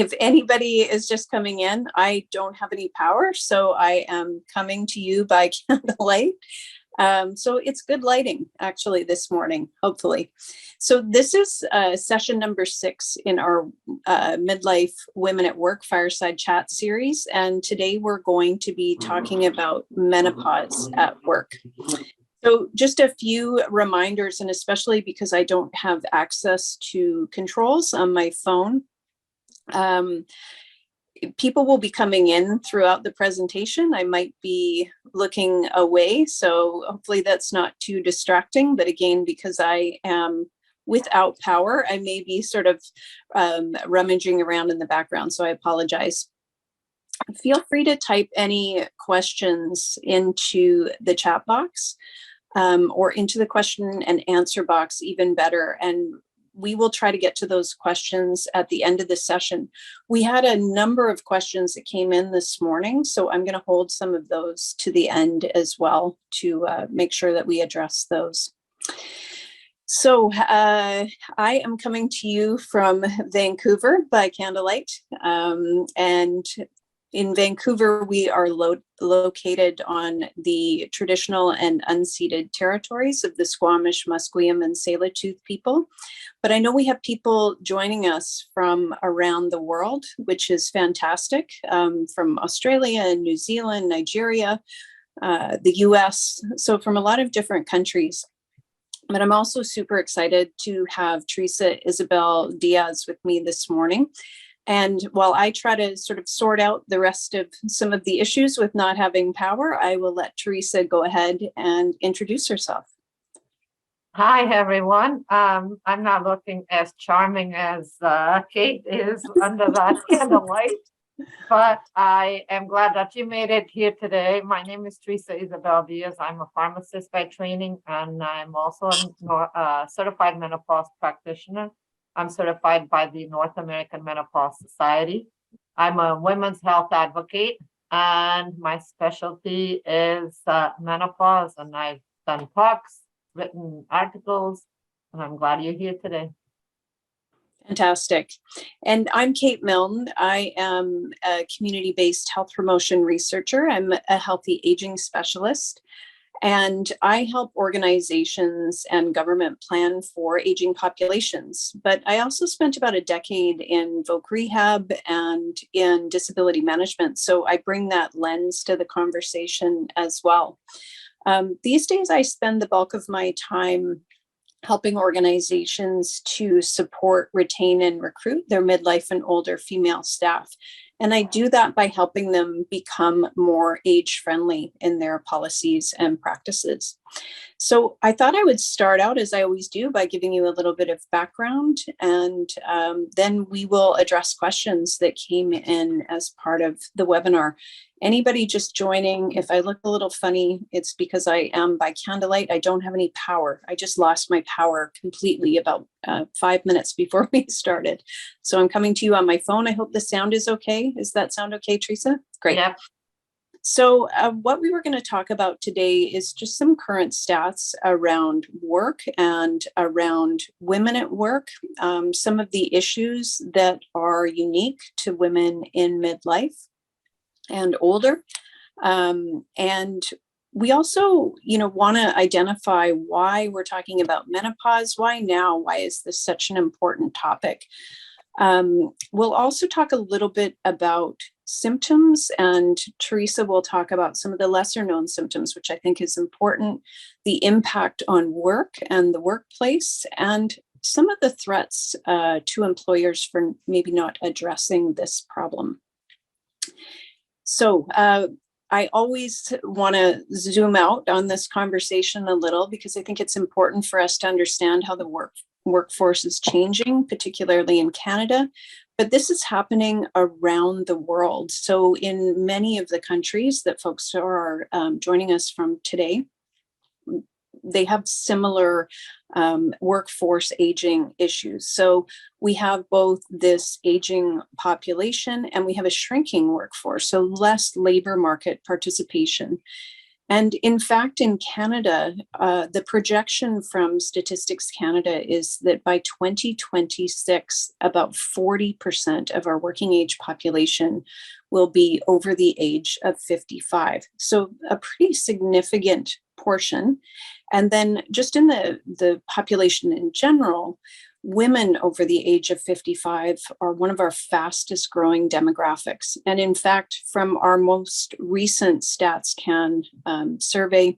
If anybody is just coming in, I don't have any power, so I am coming to you by candlelight. So it's good lighting actually this morning, hopefully. So this is session number 6 in our Midlife Women at Work Fireside Chat series. And today we're going to be talking about menopause at work. So just a few reminders, and especially because I don't have access to controls on my phone, people will be coming in throughout the presentation. I might be looking away, so hopefully that's not too distracting. But again, because I am without power, I may be sort of rummaging around in the background, so I apologize. Feel free to type any questions into the chat box or into the question and answer box, even better. And we will try to get to those questions at the end of the session. We had a number of questions that came in this morning, so I'm going to hold some of those to the end as well to make sure that we address those. So I am coming to you from Vancouver by candlelight, and in Vancouver, we are located on the traditional and unceded territories of the Squamish, Musqueam, and Tsleil-Waututh people. But I know we have people joining us from around the world, which is fantastic, from Australia and New Zealand, Nigeria, the US, so from a lot of different countries. But I'm also super excited to have Teresa Isabel Dias with me this morning. And while I try to sort of sort out the rest of some of the issues with not having power, I will let Teresa go ahead and introduce herself. Hi, everyone. I'm not looking as charming as Kate is under that candlelight, but I am glad that you made it here today. My name is Teresa Isabel Dias. I'm a pharmacist by training, and I'm also a certified menopause practitioner. I'm certified by the North American Menopause Society. I'm a women's health advocate, and my specialty is menopause, and I've done talks, written articles, and I'm glad you're here today. Fantastic. And I'm Kate Milne. I am a community-based health promotion researcher. I'm a healthy aging specialist, and I help organizations and government plan for aging populations. But I also spent about a decade in voc rehab and in disability management. So I bring that lens to the conversation as well. These days, I spend the bulk of my time helping organizations to support, retain, and recruit their midlife and older female staff. And I do that by helping them become more age-friendly in their policies and practices. So I thought I would start out, as I always do, by giving you a little bit of background, and then we will address questions that came in as part of the webinar. Anybody just joining, if I look a little funny, it's because I am by candlelight. I don't have any power. I just lost my power completely about 5 minutes before we started. So I'm coming to you on my phone. I hope the sound is okay. Does that sound okay, Teresa? Great. Yep. So what we were going to talk about today is just some current stats around work and around women at work, some of the issues that are unique to women in midlife and older. And we also, want to identify why we're talking about menopause. Why now? Why is this such an important topic? We'll also talk a little bit about symptoms, and Teresa will talk about some of the lesser known symptoms, which I think is important, the impact on work and the workplace, and some of the threats to employers for maybe not addressing this problem. So I always want to zoom out on this conversation a little, because I think it's important for us to understand how the workforce is changing, particularly in Canada. But this is happening around the world. So in many of the countries that folks are joining us from today, they have similar workforce aging issues. So we have both this aging population and we have a shrinking workforce, so less labor market participation. And in fact, in Canada, the projection from Statistics Canada is that by 2026, about 40% of our working age population will be over the age of 55. So a pretty significant portion. And then just in the population in general, women over the age of 55 are one of our fastest growing demographics. And in fact, from our most recent StatsCan survey,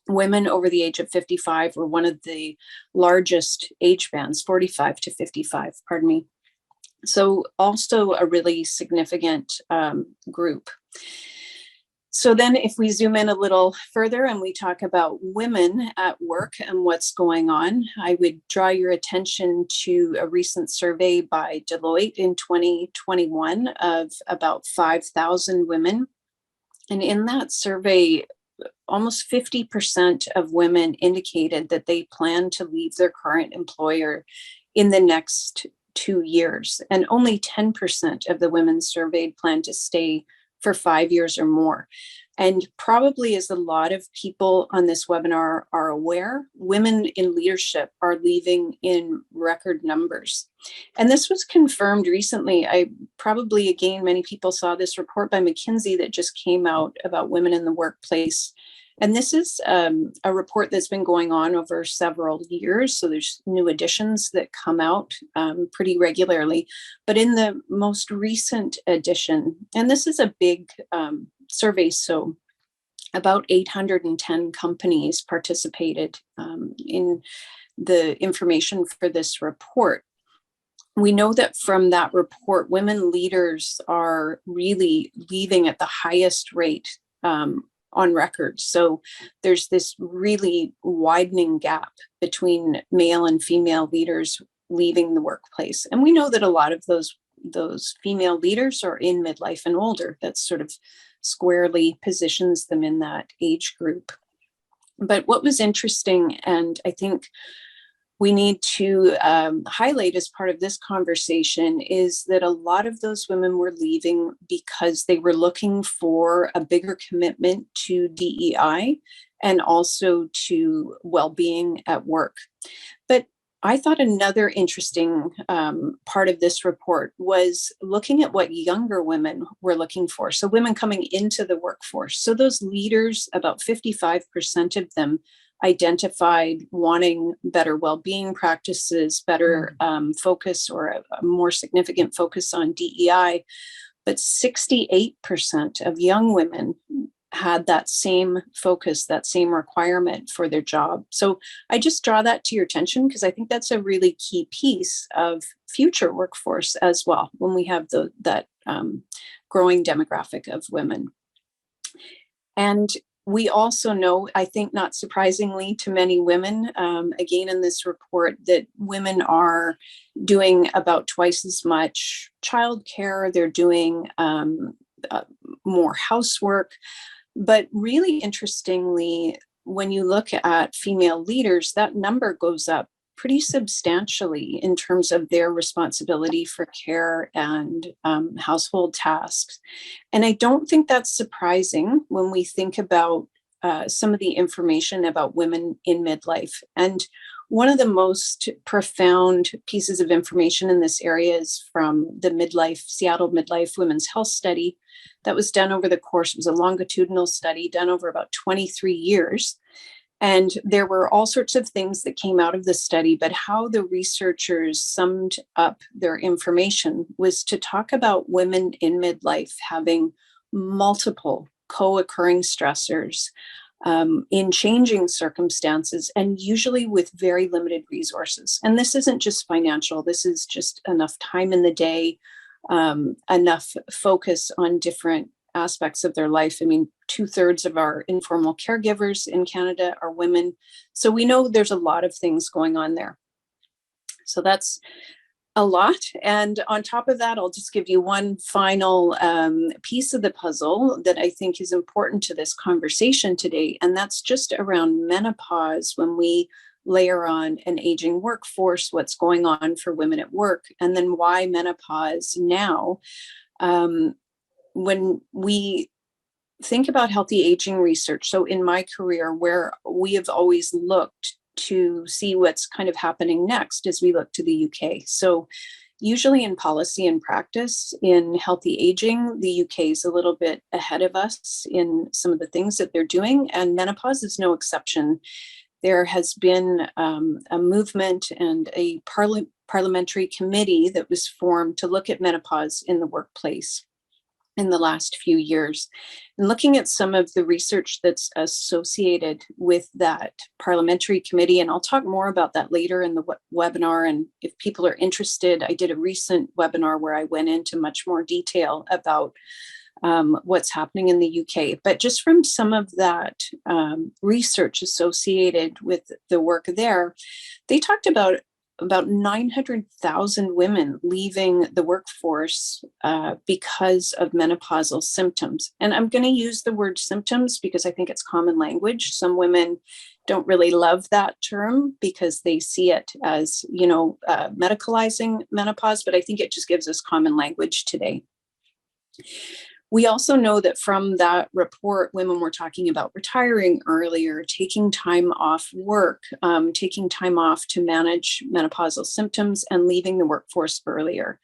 women over the age of 55 were one of the largest age bands, 45 to 55, pardon me. So also a really significant group. So then if we zoom in a little further and we talk about women at work and what's going on, I would draw your attention to a recent survey by Deloitte in 2021 of about 5,000 women. And in that survey, almost 50% of women indicated that they plan to leave their current employer in the next 2 years. And only 10% of the women surveyed plan to stay for 5 years or more. And probably, as a lot of people on this webinar are aware, women in leadership are leaving in record numbers. And this was confirmed recently. Many people saw this report by McKinsey that just came out about women in the workplace. And this is a report that's been going on over several years. So there's new editions that come out pretty regularly. But in the most recent edition, and this is a big survey, so about 810 companies participated in the information for this report. We know that from that report, women leaders are really leaving at the highest rate on record. So there's this really widening gap between male and female leaders leaving the workplace. And we know that a lot of those female leaders are in midlife and older. That sort of squarely positions them in that age group. But what was interesting, and I think we need to highlight as part of this conversation, is that a lot of those women were leaving because they were looking for a bigger commitment to DEI and also to well-being at work. But I thought another interesting part of this report was looking at what younger women were looking for. So women coming into the workforce. So those leaders, about 55% of them identified wanting better well-being practices, better focus, or a more significant focus on DEI. But 68% of young women had that same focus, that same requirement for their job. So I just draw that to your attention because I think that's a really key piece of future workforce as well, when we have that growing demographic of women. And we also know, I think not surprisingly to many women, again in this report, that women are doing about twice as much childcare. They're doing more housework. But really interestingly, when you look at female leaders, that number goes up pretty substantially in terms of their responsibility for care and household tasks. And I don't think that's surprising when we think about some of the information about women in midlife. And one of the most profound pieces of information in this area is from the Seattle Midlife Women's Health Study that was done over the course. It was a longitudinal study done over about 23 years. And there were all sorts of things that came out of the study, but how the researchers summed up their information was to talk about women in midlife having multiple co-occurring stressors in changing circumstances, and usually with very limited resources. And this isn't just financial, this is just enough time in the day, enough focus on different aspects of their life. I mean, 2/3 of our informal caregivers in Canada are women. So we know there's a lot of things going on there. So that's a lot. And on top of that, I'll just give you one final piece of the puzzle that I think is important to this conversation today. And that's just around menopause. When we layer on an aging workforce, what's going on for women at work, and then why menopause now. When we think about healthy aging research. So in my career, where we have always looked to see what's kind of happening next as we look to the UK. So usually in policy and practice in healthy aging, the UK is a little bit ahead of us in some of the things that they're doing, and menopause is no exception. There has been a movement and a parliamentary committee that was formed to look at menopause in the workplace in the last few years. And looking at some of the research that's associated with that parliamentary committee, and I'll talk more about that later in the webinar. And if people are interested, I did a recent webinar where I went into much more detail about what's happening in the UK. But just from some of that research associated with the work there, they talked about 900,000 women leaving the workforce because of menopausal symptoms. And I'm going to use the word symptoms because I think it's common language. Some women don't really love that term because they see it as, medicalizing menopause, but I think it just gives us common language today. We also know that from that report, women were talking about retiring earlier, taking time off work, taking time off to manage menopausal symptoms, and leaving the workforce earlier.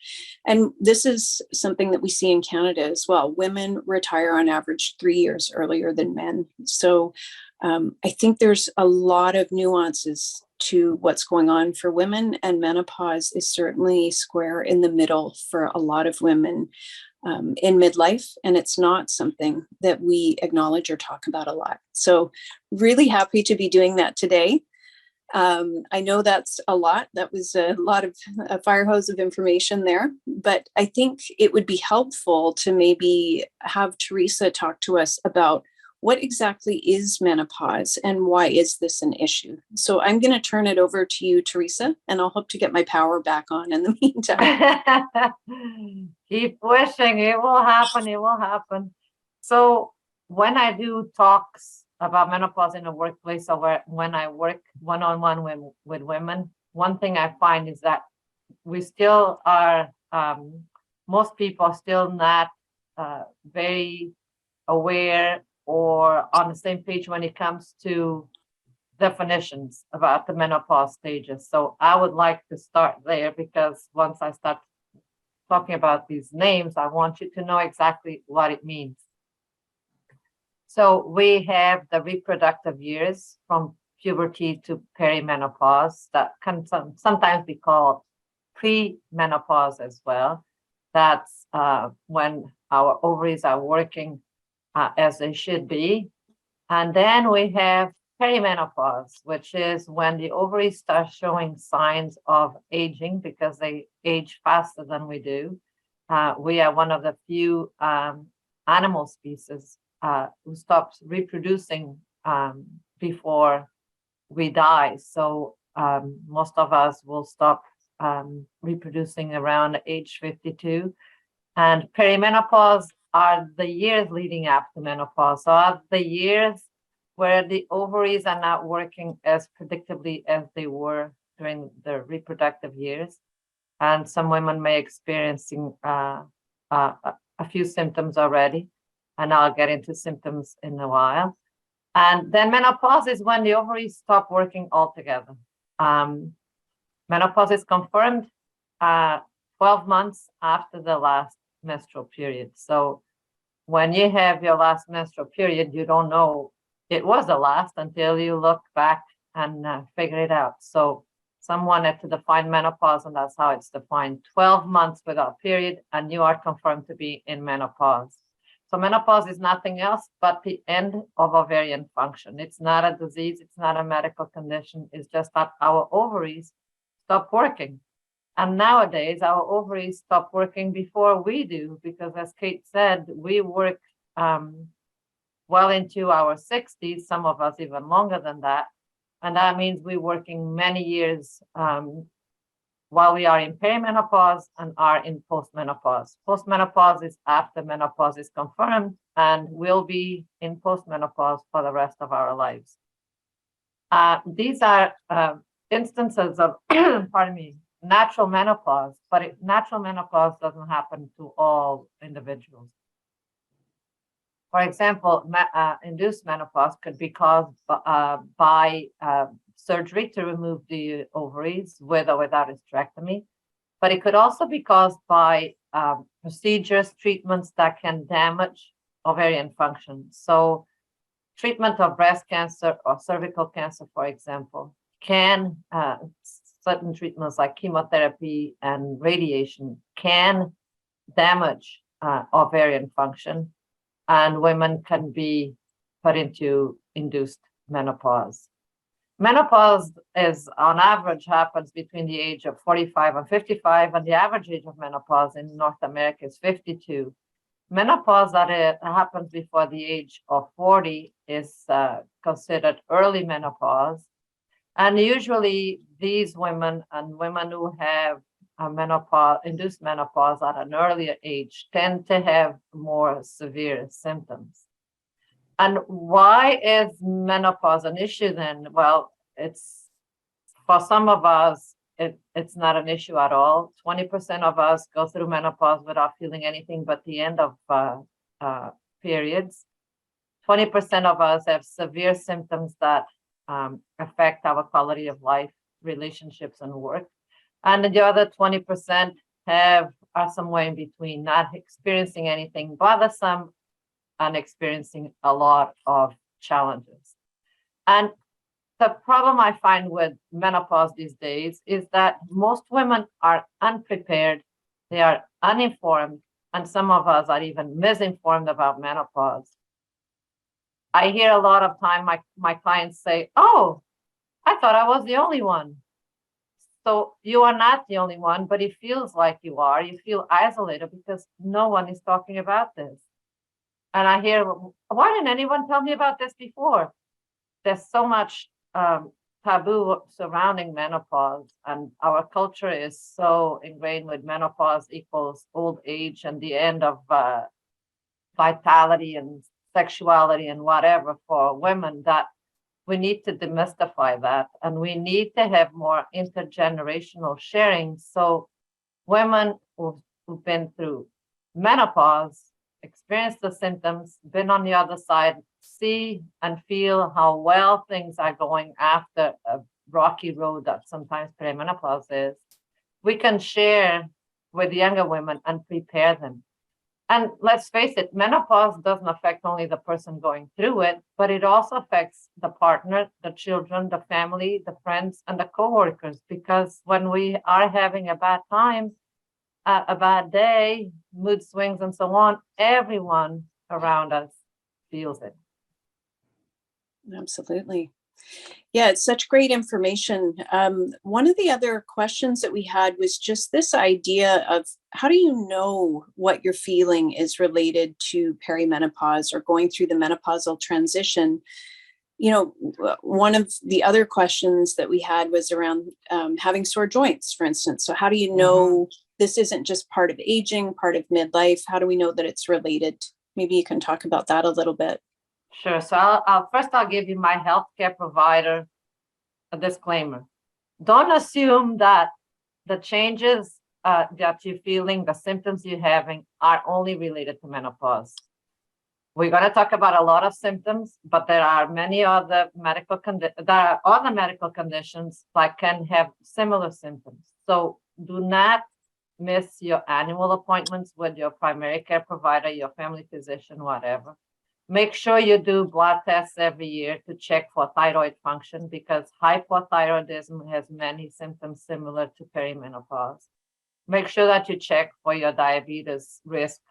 And this is something that we see in Canada as well. Women retire on average 3 years earlier than men. So I think there's a lot of nuances to what's going on for women, and menopause is certainly square in the middle for a lot of women in midlife, and it's not something that we acknowledge or talk about a lot. So really happy to be doing that today. I know that's a lot. That was a lot of a fire hose of information there, but I think it would be helpful to maybe have Teresa talk to us about what exactly is menopause and why is this an issue? So I'm going to turn it over to you, Teresa, and I'll hope to get my power back on in the meantime. Keep wishing, it will happen, it will happen. So when I do talks about menopause in the workplace, or when I work one-on-one with women, one thing I find is that we still are, most people are still not very aware or on the same page when it comes to definitions about the menopause stages. So I would like to start there, because once I start talking about these names, I want you to know exactly what it means. So we have the reproductive years from puberty to perimenopause that can sometimes be called pre-menopause as well. That's when our ovaries are working as they should be. And then we have perimenopause, which is when the ovaries start showing signs of aging because they age faster than we do. We are one of the few animal species who stops reproducing before we die. So most of us will stop reproducing around age 52. And perimenopause are the years leading up to menopause. So are the years where the ovaries are not working as predictably as they were during the reproductive years. And some women may experiencing a few symptoms already, and I'll get into symptoms in a while. And then menopause is when the ovaries stop working altogether. Menopause is confirmed 12 months after the last menstrual period. So when you have your last menstrual period, you don't know it was the last until you look back and figure it out. So some wanted to define menopause, and that's how it's defined: 12 months without period, and you are confirmed to be in menopause. So menopause is nothing else but the end of ovarian function. It's not a disease, it's not a medical condition, it's just that our ovaries stop working. And nowadays, our ovaries stop working before we do, because as Kate said, we work well into our 60s, some of us even longer than that. And that means we're working many years while we are in perimenopause and are in postmenopause. Postmenopause is after menopause is confirmed, and we'll be in postmenopause for the rest of our lives. These are instances of, pardon me, natural menopause, but natural menopause doesn't happen to all individuals. For example, induced menopause could be caused by surgery to remove the ovaries with or without hysterectomy, but it could also be caused by procedures, treatments that can damage ovarian function. So treatment of breast cancer or cervical cancer, for example, can, certain treatments like chemotherapy and radiation can damage ovarian function, and women can be put into induced menopause. Menopause is, on average, happens between the age of 45 and 55, and the average age of menopause in North America is 52. Menopause that happens before the age of 40 is considered early menopause. And usually these women and women who have induced menopause at an earlier age tend to have more severe symptoms. And why is menopause an issue then? Well, it's, for some of us, it's not an issue at all. 20% of us go through menopause without feeling anything but the end of periods. 20% of us have severe symptoms that affect our quality of life, relationships, and work. And the other 20% are somewhere in between, not experiencing anything bothersome and experiencing a lot of challenges. And the problem I find with menopause these days is that most women are unprepared, they are uninformed, and some of us are even misinformed about menopause. I hear a lot of time my clients say, "Oh, I thought I was the only one." So you are not the only one, but it feels like you are. You feel isolated because no one is talking about this. And I hear, "Why didn't anyone tell me about this before?" There's so much taboo surrounding menopause, and our culture is so ingrained with menopause equals old age and the end of vitality and sexuality and whatever for women, that we need to demystify that, and we need to have more intergenerational sharing. So women who've been through menopause, experienced the symptoms, been on the other side, see and feel how well things are going after a rocky road that sometimes perimenopause is. We can share with younger women and prepare them. And let's face it, menopause doesn't affect only the person going through it, but it also affects the partner, the children, the family, the friends, and the coworkers. Because when we are having a bad time, a bad day, mood swings, and so on, everyone around us feels it. Absolutely. Yeah, it's such great information. One of the other questions that we had was just this idea of, how do you know what you're feeling is related to perimenopause or going through the menopausal transition? You know, one of the other questions that we had was around having sore joints, for instance. So how do you know this isn't just part of aging, part of midlife? How do we know that it's related? Maybe you can talk about that a little bit. Sure. So I'll give you my healthcare provider a disclaimer. Don't assume that the changes that you're feeling, the symptoms you're having, are only related to menopause. We're going to talk about a lot of symptoms, but there are many other medical conditions that can have similar symptoms. So do not miss your annual appointments with your primary care provider, your family physician, whatever. Make sure you do blood tests every year to check for thyroid function, because hypothyroidism has many symptoms similar to perimenopause. Make sure that you check for your diabetes risk.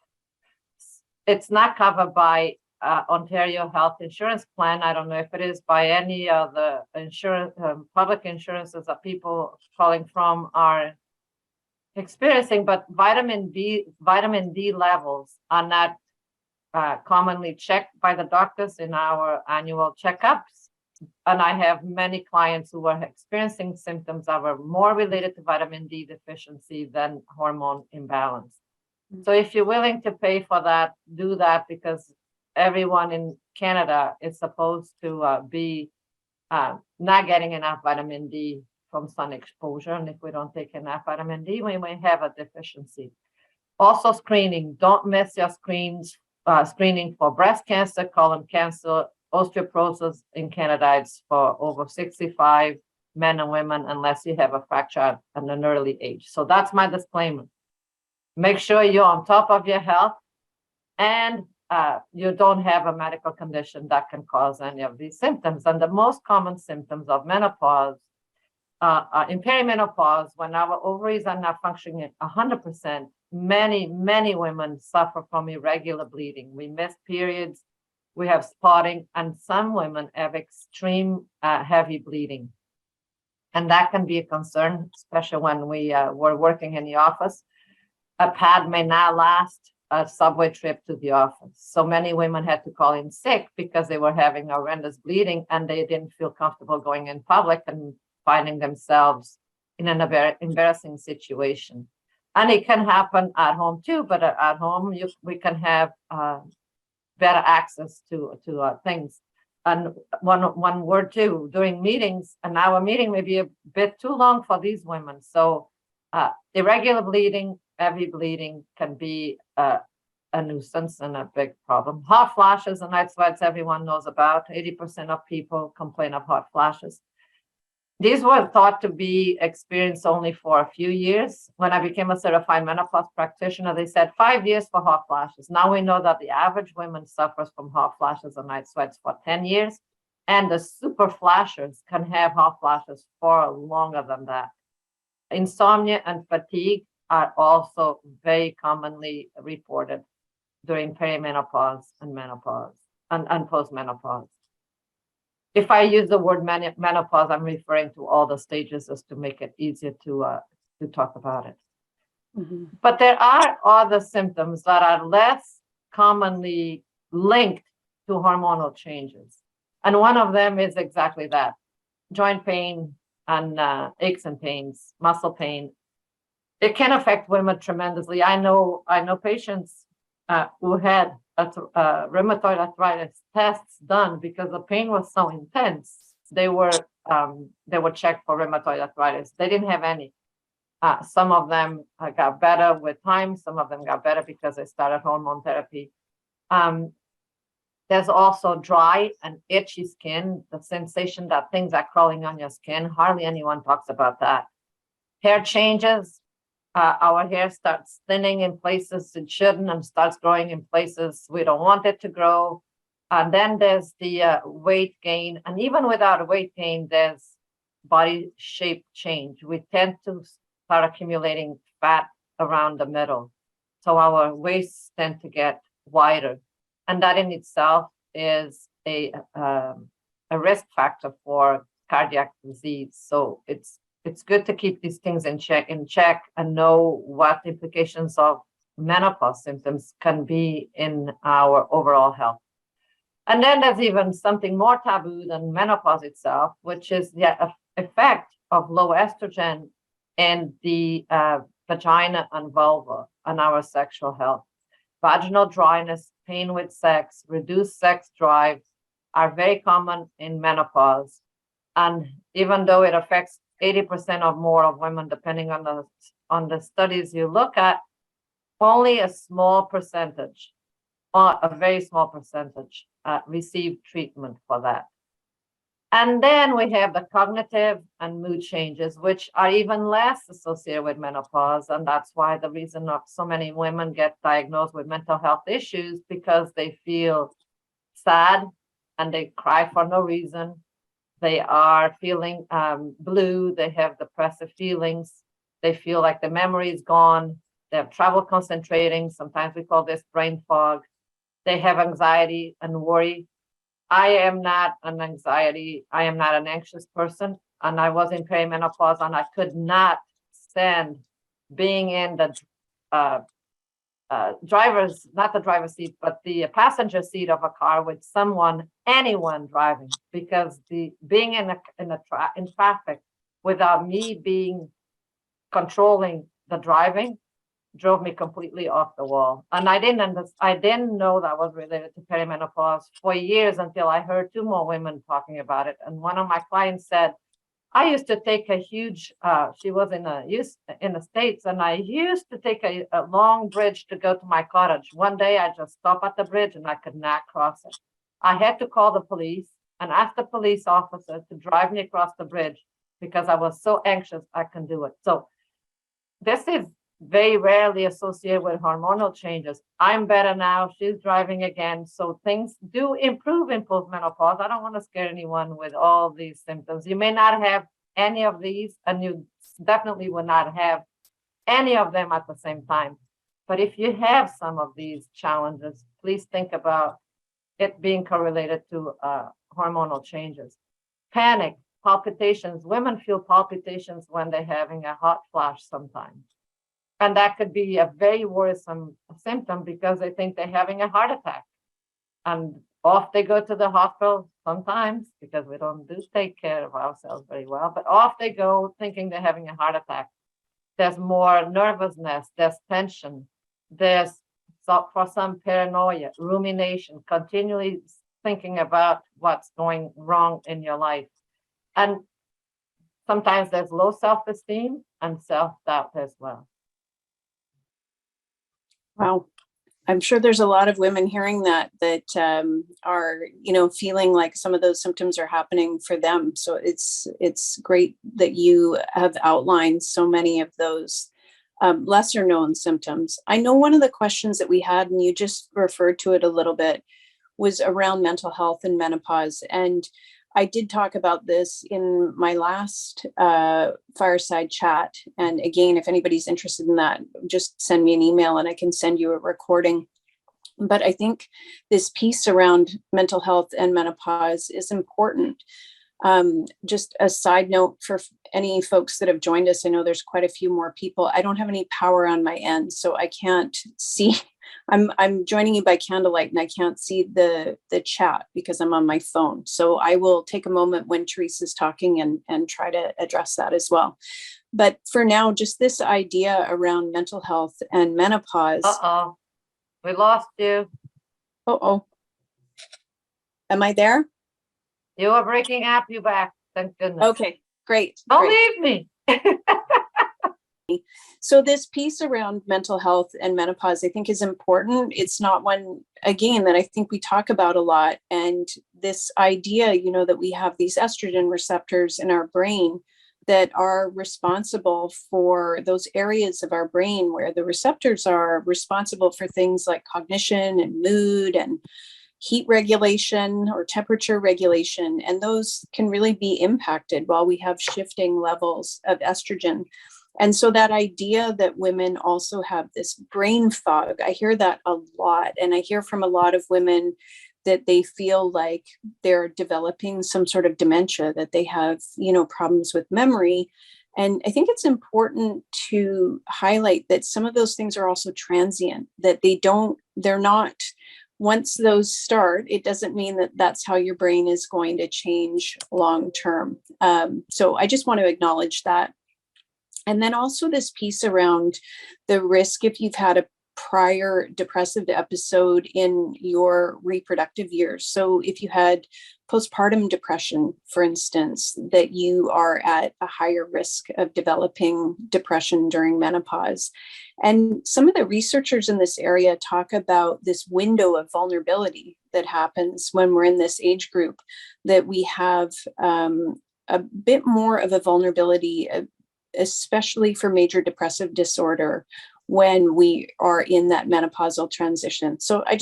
It's not covered by Ontario Health Insurance Plan. I don't know if it is by any of the insurance, public insurances that people calling from are experiencing, but vitamin D levels are not commonly checked by the doctors in our annual checkups. And I have many clients who are experiencing symptoms that are more related to vitamin D deficiency than hormone imbalance. So if you're willing to pay for that, do that, because everyone in Canada is supposed to be not getting enough vitamin D from sun exposure. And if we don't take enough vitamin D, we may have a deficiency. Also screening, don't miss your screens screening for breast cancer, colon cancer, osteoporosis in Canada. It's for over 65 men and women, unless you have a fracture at an early age. So that's my disclaimer. Make sure you're on top of your health and you don't have a medical condition that can cause any of these symptoms. And the most common symptoms of menopause in perimenopause, when our ovaries are not functioning at 100%, many women suffer from irregular bleeding. We miss periods, we have spotting, and some women have extreme heavy bleeding. And that can be a concern, especially when we were working in the office. A pad may not last a subway trip to the office. So many women had to call in sick because they were having horrendous bleeding and they didn't feel comfortable going in public and finding themselves in an embarrassing situation. And it can happen at home too, but at home we can have better access to things. And one word too, during meetings, an hour meeting may be a bit too long for these women. So irregular bleeding, heavy bleeding can be a nuisance and a big problem. Hot flashes and night sweats, everyone knows about. 80% of people complain of hot flashes. These were thought to be experienced only for a few years. When I became a certified menopause practitioner, they said 5 years for hot flashes. Now we know that the average woman suffers from hot flashes and night sweats for 10 years. And the super flashers can have hot flashes for longer than that. Insomnia and fatigue are also very commonly reported during perimenopause and menopause and postmenopause. If I use the word menopause, I'm referring to all the stages just to make it easier to talk about it. Mm-hmm. But there are other symptoms that are less commonly linked to hormonal changes. And one of them is exactly that: joint pain and aches and pains, muscle pain. It can affect women tremendously. I know patients who had rheumatoid arthritis tests done because the pain was so intense. They were checked for rheumatoid arthritis. They didn't have any. Some of them got better with time. Some of them got better because they started hormone therapy. There's also dry and itchy skin, the sensation that things are crawling on your skin. Hardly anyone talks about that. Hair changes. Our hair starts thinning in places it shouldn't and starts growing in places we don't want it to grow. And then there's the weight gain. And even without weight gain, there's body shape change. We tend to start accumulating fat around the middle. So our waists tend to get wider. And that in itself is a risk factor for cardiac disease. So it's good to keep these things in check and know what implications of menopause symptoms can be in our overall health. And then there's even something more taboo than menopause itself, which is the effect of low estrogen in the vagina and vulva on our sexual health. Vaginal dryness, pain with sex, reduced sex drive are very common in menopause. And even though it affects 80% or more of women, depending on the studies you look at, only a small percentage, or a very small percentage, receive treatment for that. And then we have the cognitive and mood changes, which are even less associated with menopause. And that's why the reason of so many women get diagnosed with mental health issues, because they feel sad and they cry for no reason. They are feeling blue. They have depressive feelings. They feel like the memory is gone. They have trouble concentrating. Sometimes we call this brain fog. They have anxiety and worry. I am not an anxious person. And I was in perimenopause and I could not stand being in the not the driver's seat, but the passenger seat of a car with anyone driving, because being in traffic without me being controlling the driving drove me completely off the wall. And I didn't know that was related to perimenopause for years until I heard two more women talking about it. And one of my clients said, I used to take a huge, she was in the States, and I used to take a long bridge to go to my cottage. One day I just stopped at the bridge and I could not cross it. I had to call the police and ask the police officer to drive me across the bridge because I was so anxious I couldn't do it. So this is very rarely associated with hormonal changes. I'm better now. She's driving again. So things do improve in postmenopause. I don't want to scare anyone with all these symptoms. You may not have any of these, and you definitely will not have any of them at the same time. But if you have some of these challenges, please think about it being correlated to hormonal changes. Panic, palpitations. Women feel palpitations when they're having a hot flash sometimes. And that could be a very worrisome symptom because they think they're having a heart attack. And off they go to the hospital sometimes because we don't take care of ourselves very well, but off they go thinking they're having a heart attack. There's more nervousness, there's tension, there's for some paranoia, rumination, continually thinking about what's going wrong in your life. And sometimes there's low self-esteem and self-doubt as well. Wow. I'm sure there's a lot of women hearing that are, feeling like some of those symptoms are happening for them. So it's great that you have outlined so many of those lesser known symptoms. I know one of the questions that we had, and you just referred to it a little bit, was around mental health and menopause. And I did talk about this in my last Fireside chat. And again, if anybody's interested in that, just send me an email and I can send you a recording. But I think this piece around mental health and menopause is important. Just a side note for any folks that have joined us, I know there's quite a few more people. I don't have any power on my end, so I can't see. I'm joining you by candlelight and I can't see the chat because I'm on my phone. So I will take a moment when Teresa's talking and try to address that as well. But for now, just this idea around mental health and menopause. Uh-oh, we lost you. Uh-oh. Am I there? You are breaking up, you back. Thank goodness. Okay, great. Don't leave me. So this piece around mental health and menopause, I think, is important. It's not one, again, that I think we talk about a lot. And this idea, that we have these estrogen receptors in our brain that are responsible for those areas of our brain where the receptors are responsible for things like cognition and mood and heat regulation or temperature regulation. And those can really be impacted while we have shifting levels of estrogen. And so that idea that women also have this brain fog, I hear that a lot. And I hear from a lot of women that they feel like they're developing some sort of dementia, that they have, problems with memory. And I think it's important to highlight that some of those things are also transient, that they're not, once those start, it doesn't mean that that's how your brain is going to change long term. So I just want to acknowledge that. And then also this piece around the risk if you've had a prior depressive episode in your reproductive years. So if you had postpartum depression, for instance, that you are at a higher risk of developing depression during menopause. And some of the researchers in this area talk about this window of vulnerability that happens when we're in this age group, that we have a bit more of a vulnerability, especially for major depressive disorder when we are in that menopausal transition. So I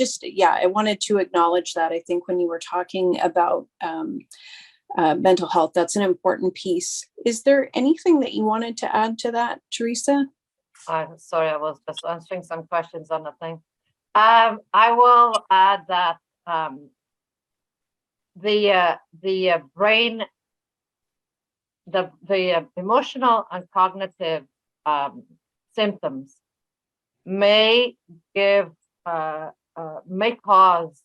wanted to acknowledge that. I think when you were talking about mental health, that's an important piece. Is there anything that you wanted to add to that, Teresa? I'm sorry, I was just answering some questions on the thing. I will add that the brain, the emotional and cognitive symptoms may cause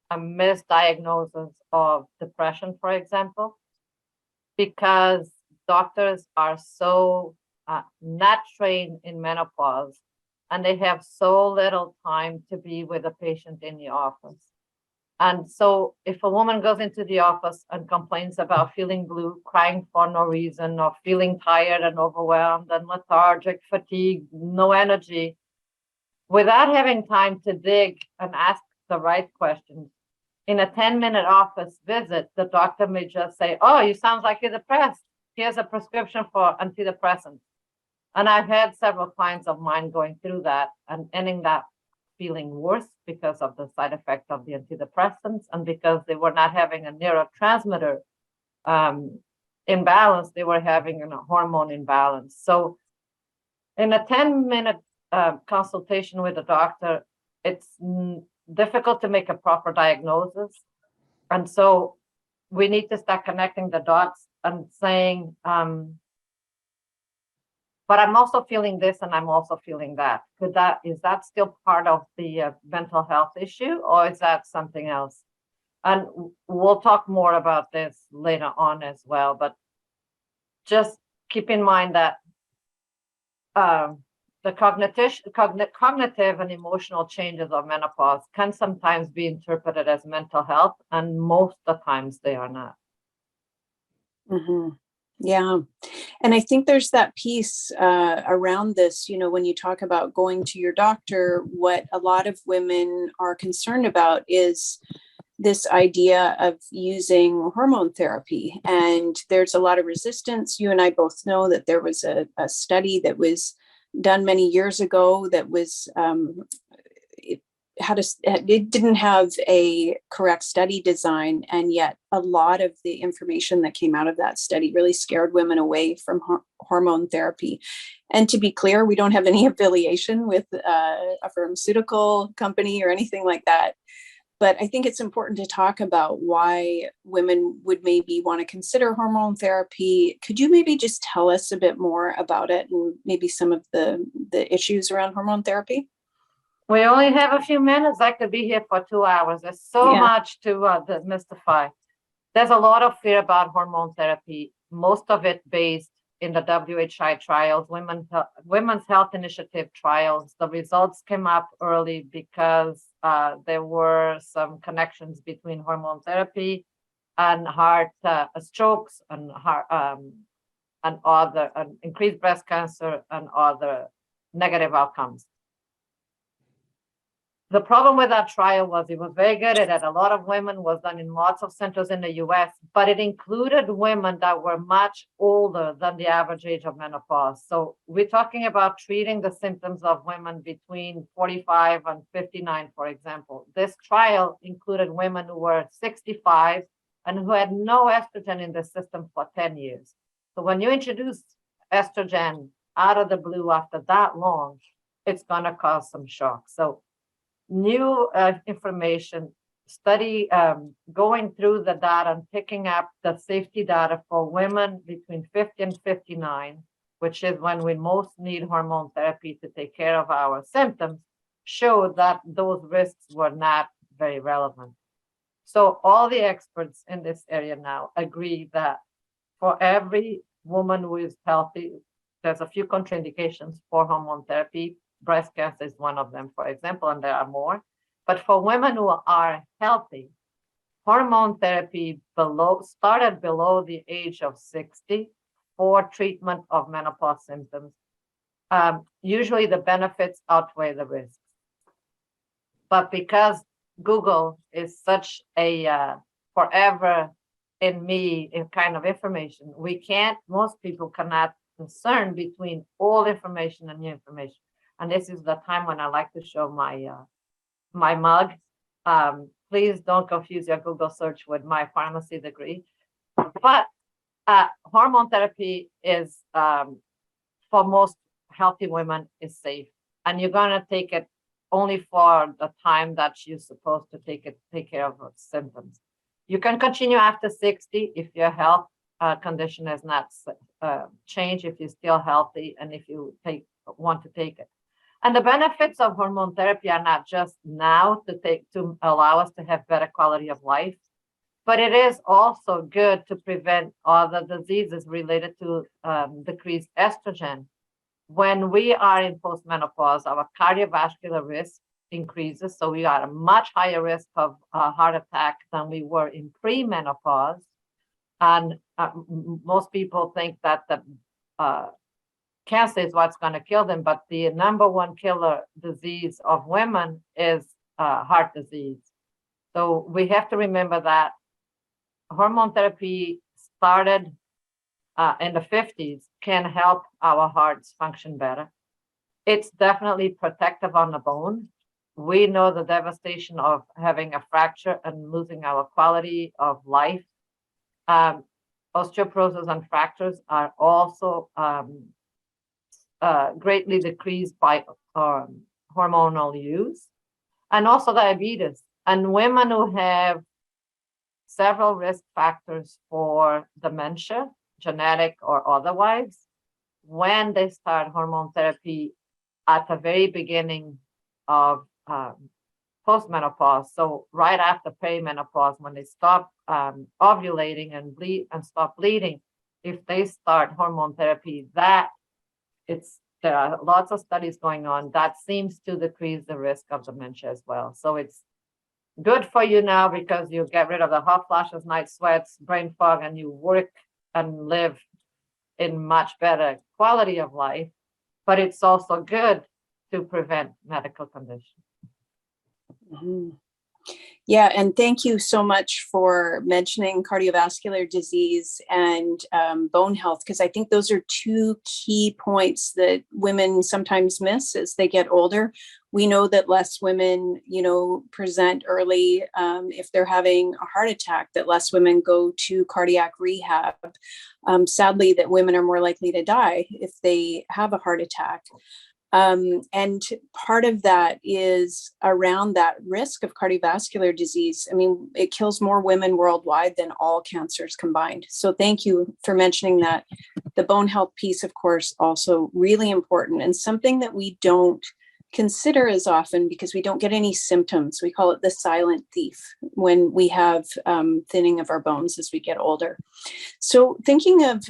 a misdiagnosis of depression, for example, because doctors are so not trained in menopause and they have so little time to be with a patient in the office. And so if a woman goes into the office and complains about feeling blue, crying for no reason, or feeling tired and overwhelmed and lethargic, fatigued, no energy, without having time to dig and ask the right questions, in a 10-minute office visit, the doctor may just say, oh, you sound like you're depressed. Here's a prescription for antidepressants. And I've had several clients of mine going through that and ending that feeling worse because of the side effect of the antidepressants and because they were not having a neurotransmitter imbalance, they were having a hormone imbalance. So in a 10-minute consultation with a doctor, it's difficult to make a proper diagnosis. And so we need to start connecting the dots and saying, but I'm also feeling this and I'm also feeling that. Is that still part of the mental health issue, or is that something else? And we'll talk more about this later on as well, but just keep in mind that the cognitive and emotional changes of menopause can sometimes be interpreted as mental health, and most of the times they are not. Mm-hmm. Yeah. And I think there's that piece around this, when you talk about going to your doctor, what a lot of women are concerned about is this idea of using hormone therapy. And there's a lot of resistance. You and I both know that there was a study that was done many years ago that was it didn't have a correct study design, and yet a lot of the information that came out of that study really scared women away from hormone therapy. And to be clear, we don't have any affiliation with a pharmaceutical company or anything like that. But I think it's important to talk about why women would maybe want to consider hormone therapy. Could you maybe just tell us a bit more about it and maybe some of the issues around hormone therapy? We only have a few minutes. I could be here for 2 hours. There's so much to demystify. There's a lot of fear about hormone therapy, most of it based in the WHI trials, Women's Health Initiative trials. The results came up early because there were some connections between hormone therapy and heart strokes and other increased breast cancer and other negative outcomes. The problem with that trial was it was very good at it. A lot of women, was done in lots of centers in the US, but it included women that were much older than the average age of menopause. So we're talking about treating the symptoms of women between 45 and 59, for example. This trial included women who were 65 and who had no estrogen in the system for 10 years. So when you introduce estrogen out of the blue after that long, it's going to cause some shock. So new information, study going through the data and picking up the safety data for women between 50 and 59, which is when we most need hormone therapy to take care of our symptoms, showed that those risks were not very relevant. So all the experts in this area now agree that for every woman who is healthy, there's a few contraindications for hormone therapy. Breast cancer is one of them, for example, and there are more. But for women who are healthy, hormone therapy started below the age of 60 for treatment of menopause symptoms. Usually the benefits outweigh the risks. But because Google is such a forever in me kind of information, most people cannot discern between old information and new information. And this is the time when I like to show my mug. Please don't confuse your Google search with my pharmacy degree. But hormone therapy is, for most healthy women, is safe. And you're going to take it only for the time that you're supposed to take care of the symptoms. You can continue after 60 if your health condition has not changed, if you're still healthy, and if you want to take it. And the benefits of hormone therapy are not just now to allow us to have better quality of life, but it is also good to prevent other diseases related to decreased estrogen. When we are in postmenopause, our cardiovascular risk increases. So we got a much higher risk of heart attack than we were in premenopause. And most people think that the cancer is what's going to kill them, but the number one killer disease of women is heart disease. So we have to remember that hormone therapy started in the 50s can help our hearts function better. It's definitely protective on the bone. We know the devastation of having a fracture and losing our quality of life. Osteoporosis and fractures are also greatly decreased by hormonal use, and also diabetes. And women who have several risk factors for dementia, genetic or otherwise, when they start hormone therapy at the very beginning of postmenopause, so right after perimenopause, when they stop ovulating and stop bleeding, if they start hormone therapy, there are lots of studies going on that seems to decrease the risk of dementia as well. So it's good for you now because you get rid of the hot flashes, night sweats, brain fog, and you work and live in much better quality of life. But it's also good to prevent medical conditions. Mm-hmm. Yeah, and thank you so much for mentioning cardiovascular disease and bone health, because I think those are two key points that women sometimes miss as they get older. We know that less women, present early if they're having a heart attack, that less women go to cardiac rehab. Sadly, that women are more likely to die if they have a heart attack. And part of that is around that risk of cardiovascular disease. I mean, it kills more women worldwide than all cancers combined. So thank you for mentioning that. The bone health piece, of course, also really important and something that we don't consider as often because we don't get any symptoms. We call it the silent thief when we have thinning of our bones as we get older. So thinking of,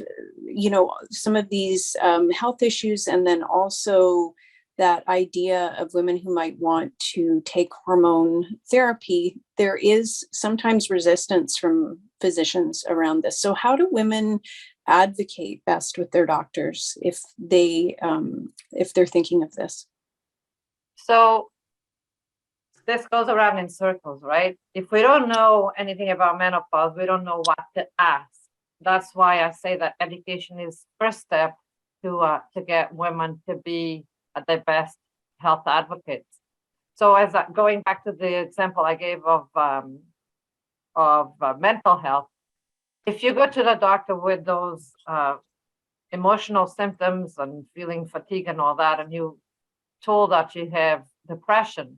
some of these health issues, and then also that idea of women who might want to take hormone therapy, there is sometimes resistance from physicians around this. So how do women advocate best with their doctors if they're thinking of this? So this goes around in circles, right? If we don't know anything about menopause, we don't know what to ask. That's why I say that education is first step to get women to be their best health advocates. So going back to the example I gave of mental health, if you go to the doctor with those emotional symptoms and feeling fatigue and all that, and you told that you have depression,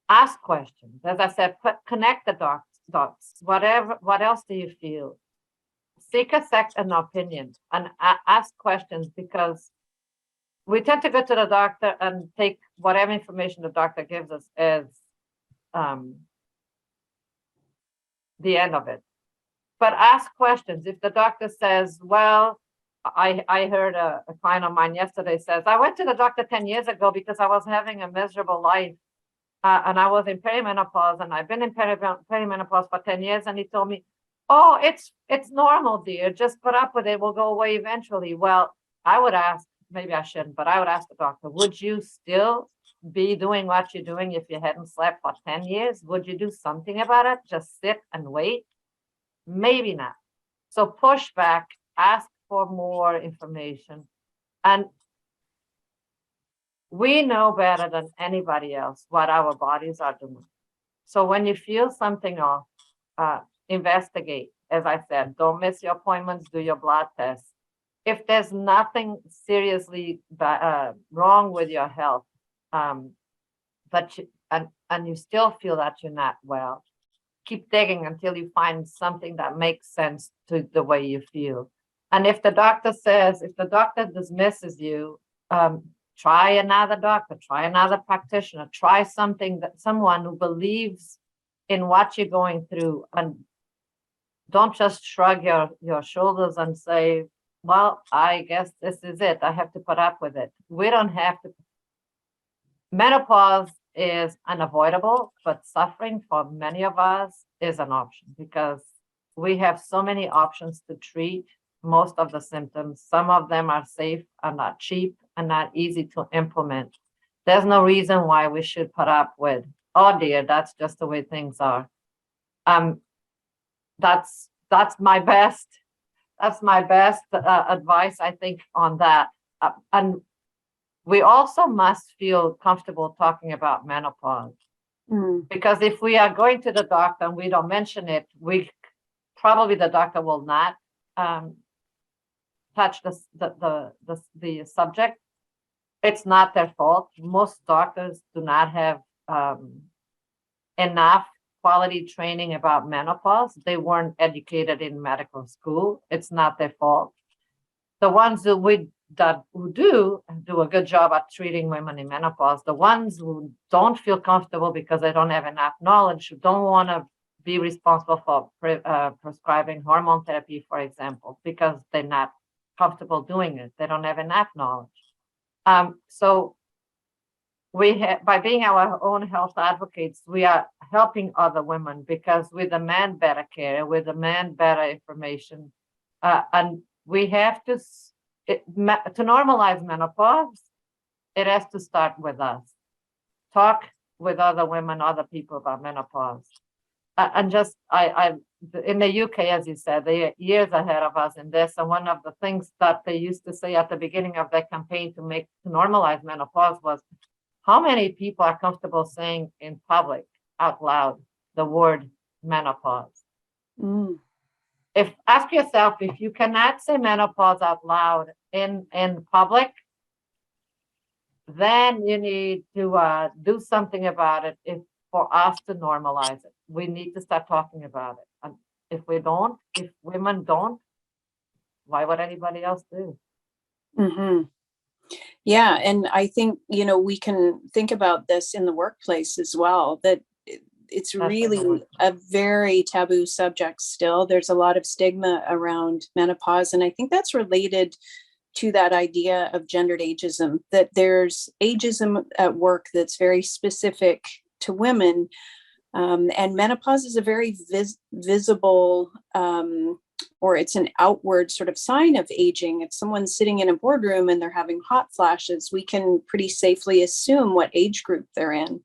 ask questions. As I said, connect the dots. What else do you feel? Seek a second opinion and ask questions, because we tend to go to the doctor and take whatever information the doctor gives us as the end of it. But ask questions. If the doctor says, well, I heard a client of mine yesterday says, I went to the doctor 10 years ago because I was having a miserable life and I was in perimenopause, and I've been in perimenopause for 10 years. And he told me, oh, it's normal, dear. Just put up with it. We'll go away eventually. Well, I would ask, maybe I shouldn't, but I would ask the doctor, would you still be doing what you're doing if you hadn't slept for 10 years? Would you do something about it? Just sit and wait? Maybe not. So push back, ask for more information. And we know better than anybody else what our bodies are doing. So when you feel something off, investigate. As I said, don't miss your appointments, do your blood tests. If there's nothing seriously wrong with your health, but you still feel that you're not well, keep digging until you find something that makes sense to the way you feel. And if the doctor dismisses you, try another doctor, try another practitioner, try someone who believes in what you're going through, and don't just shrug your shoulders and say, well, I guess this is it. I have to put up with it. We don't have to. Menopause is unavoidable, but suffering for many of us is an option because we have so many options to treat most of the symptoms. Some of them are safe and not cheap and not easy to implement. There's no reason why we should put up with, oh dear, that's just the way things are. That's my best. That's my best advice, I think, on that. And we also must feel comfortable talking about menopause. Because if we are going to the doctor and we don't mention it, probably the doctor will not touch the subject. It's not their fault. Most doctors do not have enough quality training about menopause. They weren't educated in medical school. It's not their fault. The ones who do a good job at treating women in menopause, the ones who don't feel comfortable because they don't have enough knowledge, who don't want to be responsible for prescribing hormone therapy, for example, because they're not comfortable doing it. They don't have enough knowledge. So by being our own health advocates, we are helping other women because we demand better care, we demand better information, and we have to normalize menopause. It has to start with us. Talk with other women, other people about menopause, and in the UK, as you said, they are years ahead of us in this. And one of the things that they used to say at the beginning of their campaign to normalize menopause was, how many people are comfortable saying in public out loud the word menopause? Ask yourself, if you cannot say menopause out loud in public, then you need to do something about it. For us to normalize it, we need to start talking about it. And if women don't, why would anybody else do? Yeah, and I think, we can think about this in the workplace as well, that it's really a very taboo subject still. There's a lot of stigma around menopause, and I think that's related to that idea of gendered ageism, that there's ageism at work that's very specific to women, and menopause is a very visible or it's an outward sort of sign of aging. If someone's sitting in a boardroom and they're having hot flashes, we can pretty safely assume what age group they're in.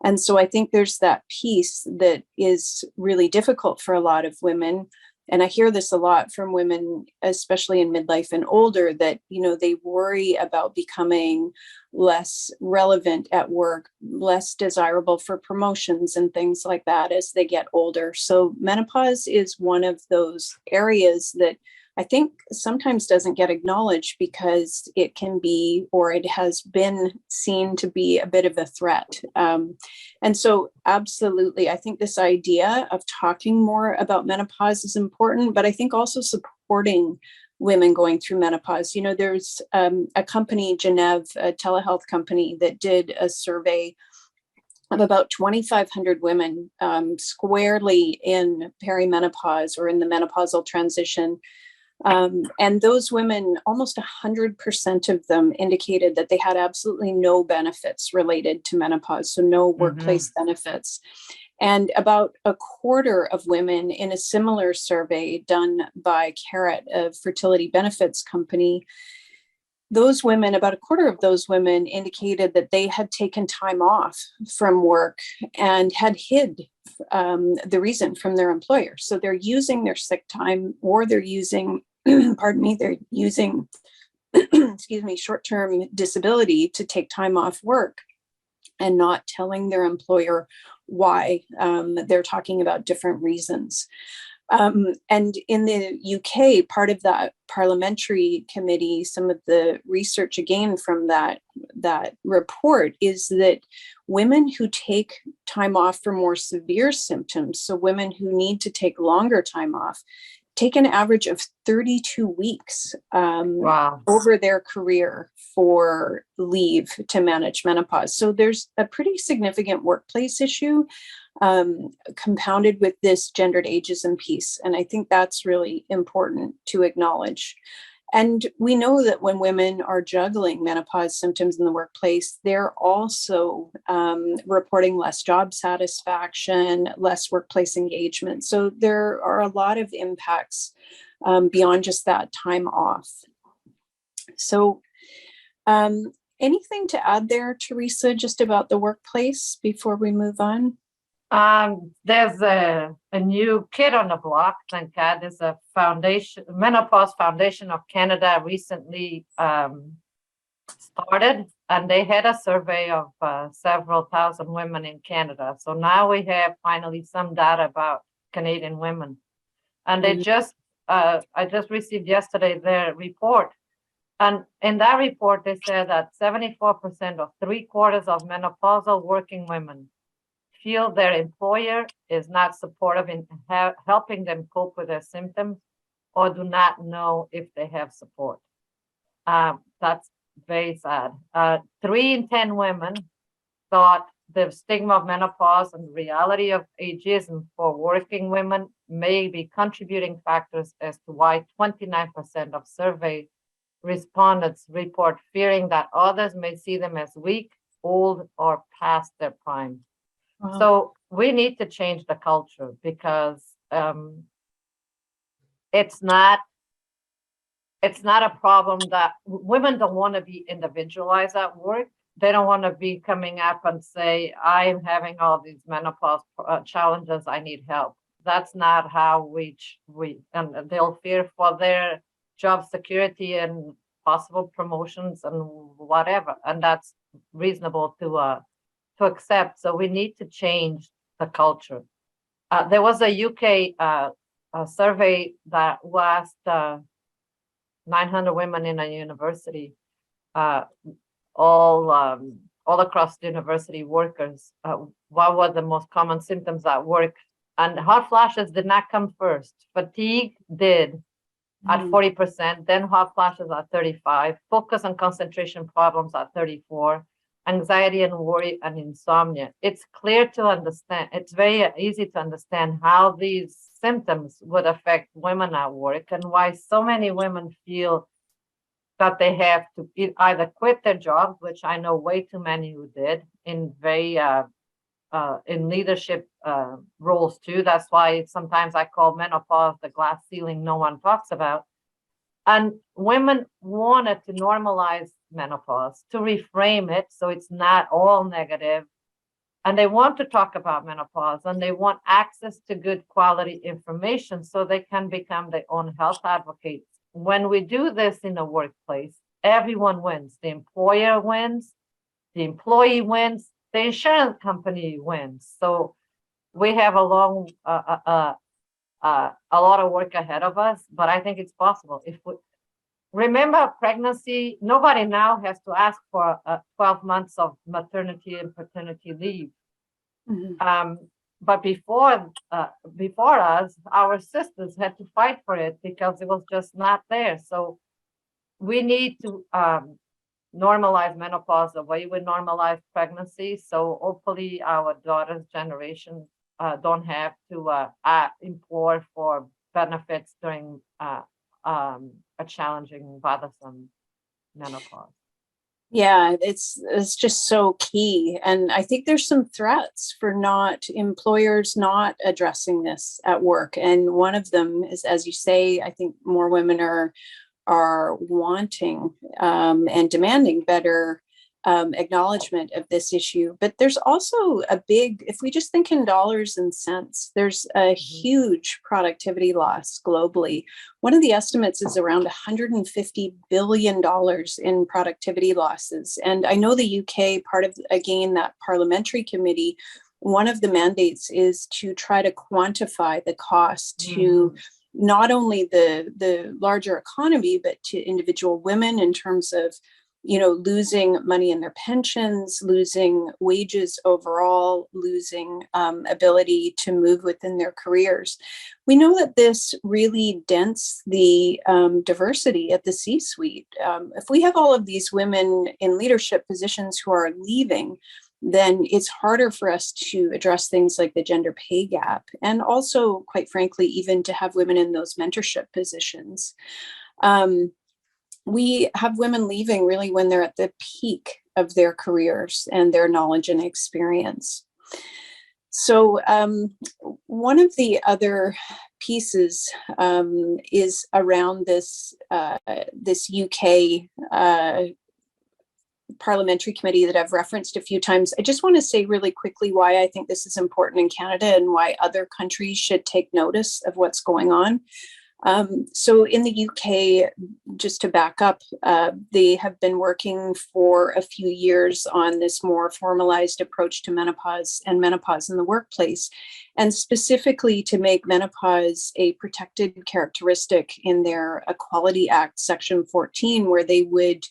And so I think there's that piece that is really difficult for a lot of women. And I hear this a lot from women, especially in midlife and older, that, they worry about becoming less relevant at work, less desirable for promotions and things like that as they get older. So menopause is one of those areas that I think sometimes doesn't get acknowledged because it can be, or it has been seen to be, a bit of a threat. And so absolutely, I think this idea of talking more about menopause is important, but I think also supporting women going through menopause. There's a company, Genève, a telehealth company, that did a survey of about 2,500 women squarely in perimenopause or in the menopausal transition. And those women, almost 100% of them indicated that they had absolutely no benefits related to menopause, so no workplace benefits. And about a quarter of women in a similar survey done by Carrot, a fertility benefits company, about a quarter of those women indicated that they had taken time off from work and had hid the reason from their employer. So they're using their sick time, or they're using, they're using, short-term disability to take time off work and not telling their employer why. They're talking about different reasons. And in the UK, part of that parliamentary committee, some of the research again from that report is that women who take time off for more severe symptoms, so women who need to take longer time off, take an average of 32 weeks over their career for leave to manage menopause. So there's a pretty significant workplace issue compounded with this gendered ageism piece. And I think that's really important to acknowledge. And we know that when women are juggling menopause symptoms in the workplace, they're also reporting less job satisfaction, less workplace engagement. So there are a lot of impacts beyond just that time off. So anything to add there, Teresa, just about the workplace before we move on? There's a new kid on the block, thank God. There's a foundation, Menopause Foundation of Canada recently started, and they had a survey of several thousand women in Canada. So now we have finally some data about Canadian women. And they just, I just received yesterday their report. And in that report, they said that 74% or 3/4 of menopausal working women feel their employer is not supportive in helping them cope with their symptoms, or do not know if they have support. That's very sad. 3 in 10 women thought the stigma of menopause and the reality of ageism for working women may be contributing factors as to why 29% of survey respondents report fearing that others may see them as weak, old, or past their prime. Wow. So we need to change the culture, because it's not a problem that women don't want to be individualized at work. They don't want to be coming up and say, I'm having all these menopause challenges, I need help. That's not how we and they'll fear for their job security and possible promotions and whatever. And that's reasonable to accept. So we need to change the culture. There was a UK a survey that was 900 women in a university, all across the university workers. What were the most common symptoms at work? And hot flashes did not come first. Fatigue did at 40%, then hot flashes at 35%, focus and concentration problems at 34%, anxiety and worry and insomnia. It's clear to understand, it's very easy to understand how these symptoms would affect women at work, and why so many women feel that they have to either quit their jobs, which I know way too many who did, in very in leadership roles too. That's why sometimes I call menopause the glass ceiling no one talks about. And women wanted to normalize menopause, to reframe it so it's not all negative. And they want to talk about menopause, and they want access to good quality information so they can become their own health advocates. When we do this in the workplace, everyone wins. The employer wins, the employee wins, the insurance company wins. So we have a long, a lot of work ahead of us, but I think it's possible. If we remember pregnancy, nobody now has to ask for 12 months of maternity and paternity leave. But before us, our sisters had to fight for it because it was just not there. So we need to normalize menopause the way we normalize pregnancy. So hopefully our daughter's generation don't have to implore for benefits during a challenging, bothersome menopause. Yeah, it's just so key. And I think there's some threats for employers not addressing this at work. And one of them is, as you say, I think more women are wanting and demanding better acknowledgement of this issue. But there's also if we just think in dollars and cents, there's a huge productivity loss globally. One of the estimates is around $150 billion in productivity losses. And I know the UK, part of, again, that parliamentary committee, one of the mandates is to try to quantify the cost to not only the larger economy, but to individual women in terms of losing money in their pensions, losing wages overall, losing ability to move within their careers. We know that this really dents the diversity at the C-suite. If we have all of these women in leadership positions who are leaving, then it's harder for us to address things like the gender pay gap, and also, quite frankly, even to have women in those mentorship positions. we have women leaving really when they're at the peak of their careers and their knowledge and experience. So one of the other pieces is around this UK parliamentary committee that I've referenced a few times. I just want to say really quickly why I think this is important in Canada and why other countries should take notice of what's going on. So in the UK, just to back up, they have been working for a few years on this more formalized approach to menopause and menopause in the workplace, and specifically to make menopause a protected characteristic in their Equality Act, Section 14, where they would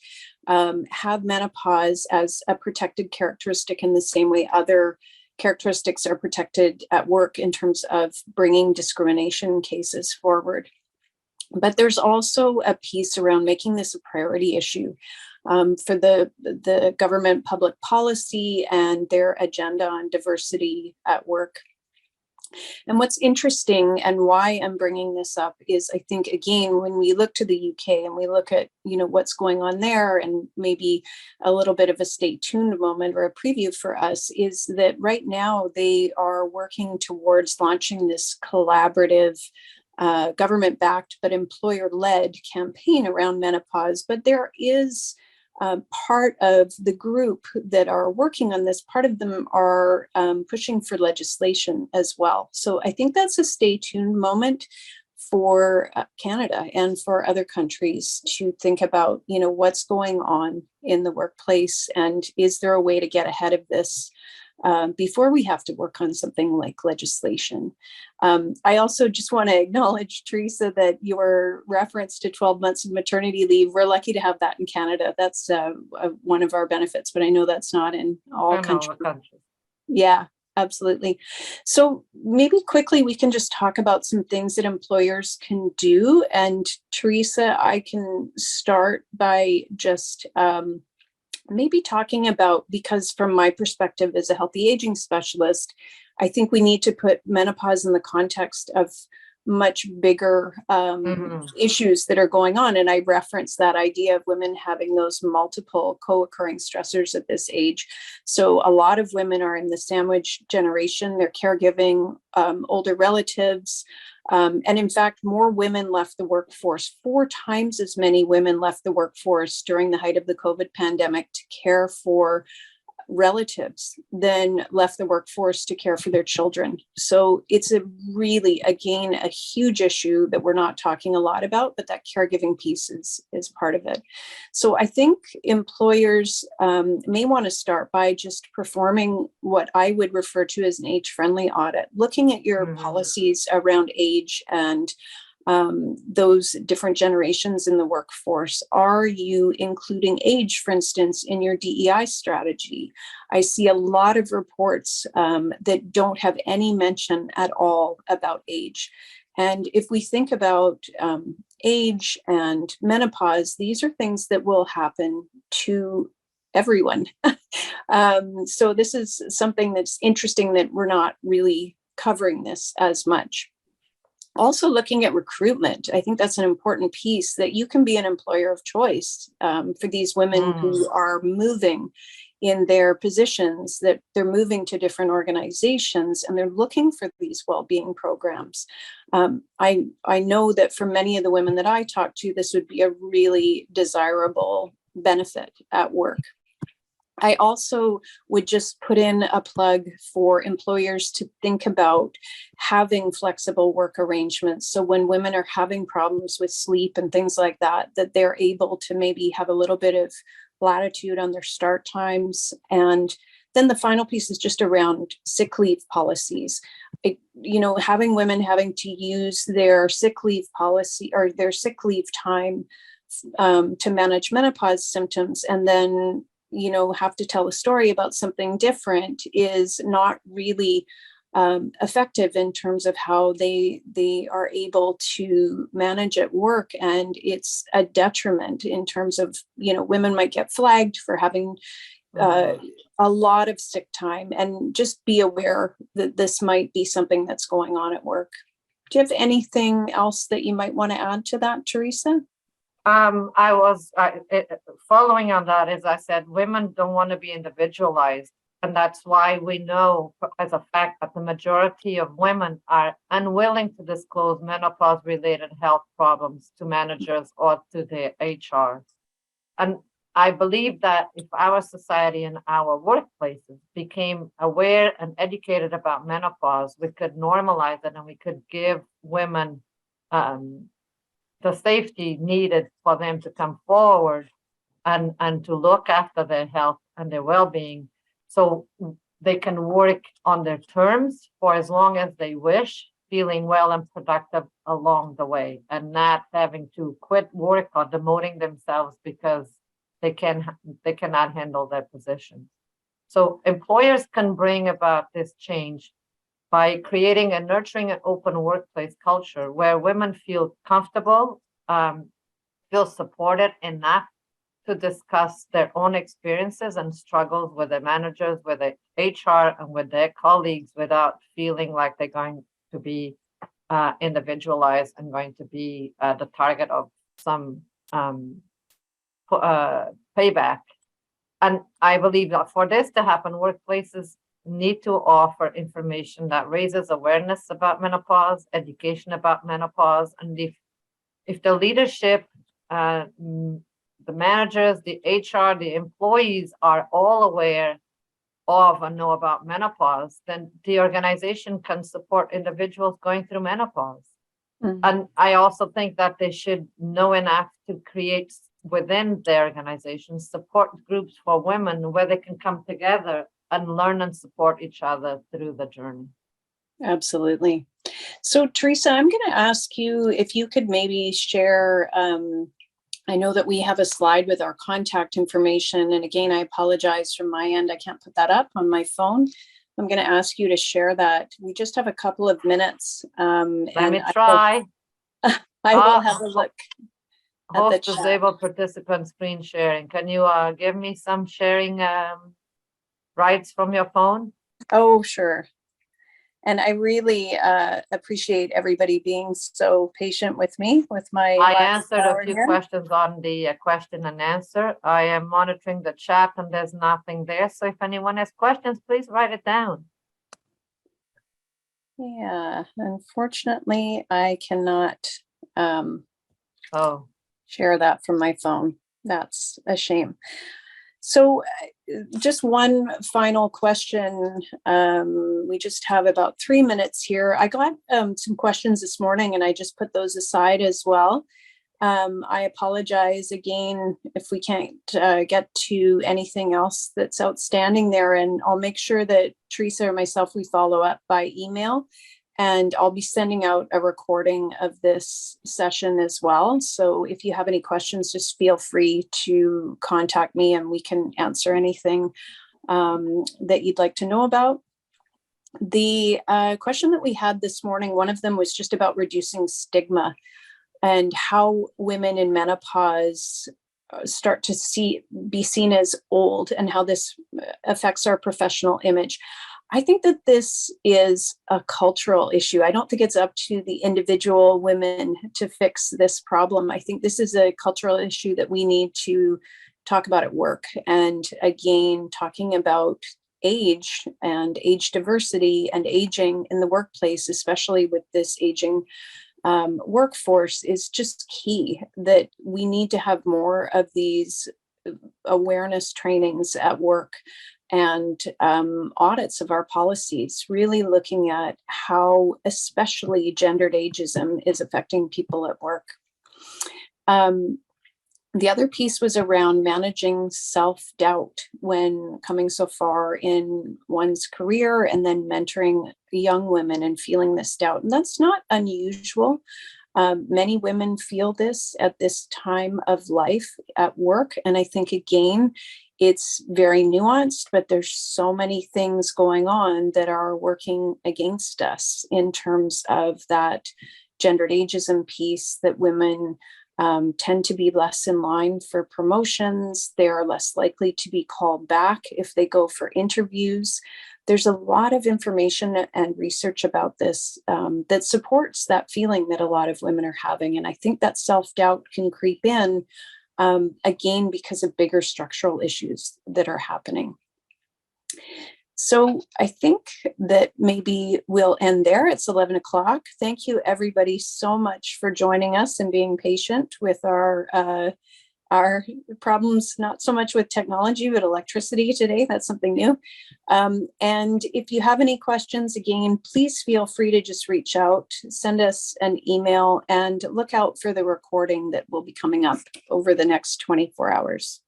have menopause as a protected characteristic in the same way other characteristics are protected at work in terms of bringing discrimination cases forward. But there's also a piece around making this a priority issue for the government public policy and their agenda on diversity at work. And what's interesting and why I'm bringing this up is I think, again, when we look to the UK and we look at, what's going on there and maybe a little bit of a stay tuned moment or a preview for us is that right now they are working towards launching this collaborative government-backed but employer-led campaign around menopause. But there is part of the group that are working on this, part of them are pushing for legislation as well. So I think that's a stay tuned moment for Canada and for other countries to think about, what's going on in the workplace and is there a way to get ahead of this before we have to work on something like legislation. I also just want to acknowledge, Teresa, that your reference to 12 months of maternity leave, we're lucky to have that in Canada. That's one of our benefits, but I know that's not in all countries. Yeah, absolutely. So maybe quickly, we can just talk about some things that employers can do. And Teresa, I can start by just maybe talking about, because from my perspective as a healthy aging specialist, I think we need to put menopause in the context of much bigger issues that are going on. And I referenced that idea of women having those multiple co-occurring stressors at this age. So a lot of women are in the sandwich generation. They're caregiving older relatives. And in fact, more women left the workforce, 4 times as many women left the workforce during the height of the COVID pandemic to care for relatives than left the workforce to care for their children. So it's a really, again, a huge issue that we're not talking a lot about, but that caregiving piece is part of it. So I think employers may want to start by just performing what I would refer to as an age-friendly audit, looking at your policies around age and those different generations in the workforce. Are you including age, for instance, in your DEI strategy? I see a lot of reports that don't have any mention at all about age. And if we think about age and menopause, these are things that will happen to everyone. So this is something that's interesting that we're not really covering this as much. Also looking at recruitment, I think that's an important piece, that you can be an employer of choice for these women who are moving in their positions, that they're moving to different organizations and they're looking for these well-being programs. I know that for many of the women that I talk to, this would be a really desirable benefit at work. I also would just put in a plug for employers to think about having flexible work arrangements. So when women are having problems with sleep and things like that, that they're able to maybe have a little bit of latitude on their start times. And then the final piece is just around sick leave policies. Having women having to use their sick leave policy or their sick leave time to manage menopause symptoms, and then have to tell a story about something different is not really effective in terms of how they are able to manage at work. And it's a detriment in terms of, women might get flagged for having a lot of sick time, and just be aware that this might be something that's going on at work. Do you have anything else that you might want to add to that, Teresa? Following on that, as I said, women don't want to be individualized. And that's why we know as a fact that the majority of women are unwilling to disclose menopause-related health problems to managers or to their HR. And I believe that if our society and our workplaces became aware and educated about menopause, we could normalize it and we could give women the safety needed for them to come forward and to look after their health and their well-being, so they can work on their terms for as long as they wish, feeling well and productive along the way, and not having to quit work or demoting themselves because they cannot handle their positions. So employers can bring about this change by creating a nurturing and open workplace culture where women feel comfortable, feel supported enough to discuss their own experiences and struggles with their managers, with the HR, and with their colleagues without feeling like they're going to be individualized and going to be the target of some payback. And I believe that for this to happen, workplaces need to offer information that raises awareness about menopause, education about menopause, and if the leadership, the managers, the HR, the employees are all aware of and know about menopause, then the organization can support individuals going through menopause. Mm-hmm. And I also think that they should know enough to create within their organization support groups for women where they can come together and learn and support each other through the journey. Absolutely. So Teresa, I'm going to ask you if you could maybe share, I know that we have a slide with our contact information. And again, I apologize from my end. I can't put that up on my phone. I'm going to ask you to share that. We just have a couple of minutes. Let me try. I will have a look. Host disabled participant screen sharing. Can you give me some sharing rights from your phone? Oh, sure. And I really appreciate everybody being so patient with me with my. I answered a few questions on the question and answer. I am monitoring the chat and there's nothing there. So if anyone has questions, please write it down. Yeah, unfortunately, I cannot share that from my phone. That's a shame. So just one final question. We just have about 3 minutes here. I got some questions this morning and I just put those aside as well. I apologize again if we can't get to anything else that's outstanding there, and I'll make sure that Teresa or myself, we follow up by email. And I'll be sending out a recording of this session as well. So if you have any questions, just feel free to contact me and we can answer anything that you'd like to know about. The question that we had this morning, one of them was just about reducing stigma and how women in menopause start to be seen as old and how this affects our professional image. I think that this is a cultural issue. I don't think it's up to the individual women to fix this problem. I think this is a cultural issue that we need to talk about at work. And again, talking about age and age diversity and aging in the workplace, especially with this aging workforce, is just key. That we need to have more of these awareness trainings at work and audits of our policies, really looking at how especially gendered ageism is affecting people at work. The other piece was around managing self-doubt when coming so far in one's career and then mentoring young women and feeling this doubt. And that's not unusual. Many women feel this at this time of life at work. And I think, again, it's very nuanced, but there's so many things going on that are working against us in terms of that gendered ageism piece, that women tend to be less in line for promotions. They are less likely to be called back if they go for interviews. There's a lot of information and research about this that supports that feeling that a lot of women are having. And I think that self-doubt can creep in, again, because of bigger structural issues that are happening. So I think that maybe we'll end there. It's 11 o'clock. Thank you, everybody, so much for joining us and being patient with our problems, not so much with technology, but electricity today. That's something new. And if you have any questions, again, please feel free to just reach out, send us an email, and look out for the recording that will be coming up over the next 24 hours.